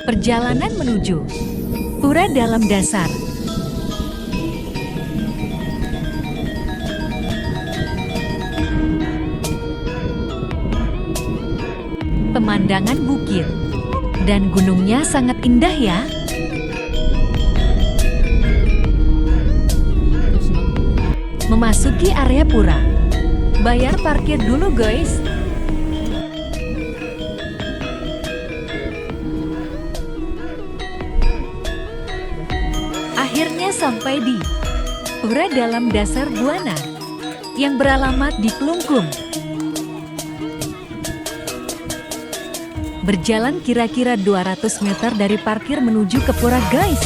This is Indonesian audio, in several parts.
Perjalanan menuju Pura Dalam Dasar. Pemandangan bukit dan gunungnya sangat indah ya. Memasuki area pura. Bayar parkir dulu guys. Akhirnya sampai di Pura Dalam Dasar Buana yang beralamat di Klungkung. Berjalan kira-kira 200 meter dari parkir menuju ke pura guys.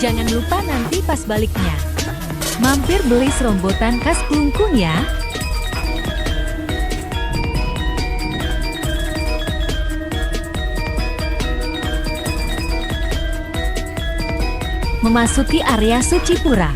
Jangan lupa nanti pas baliknya mampir beli serombotan khas Klungkung ya. Memasuki area suci pura.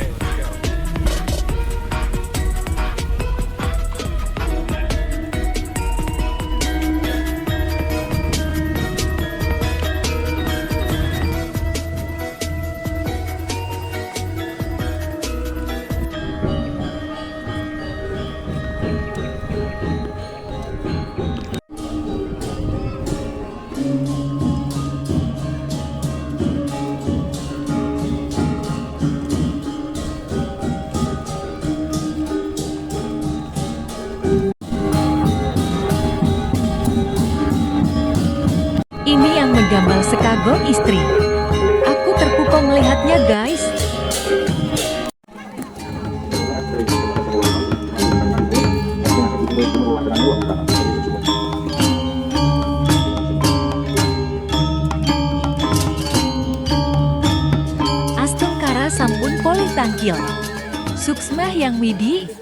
Ini yang menggambal sekagok istri. Aku terpukau melihatnya guys. Astungkara sampun polih tangkil. Suksmah yang widi.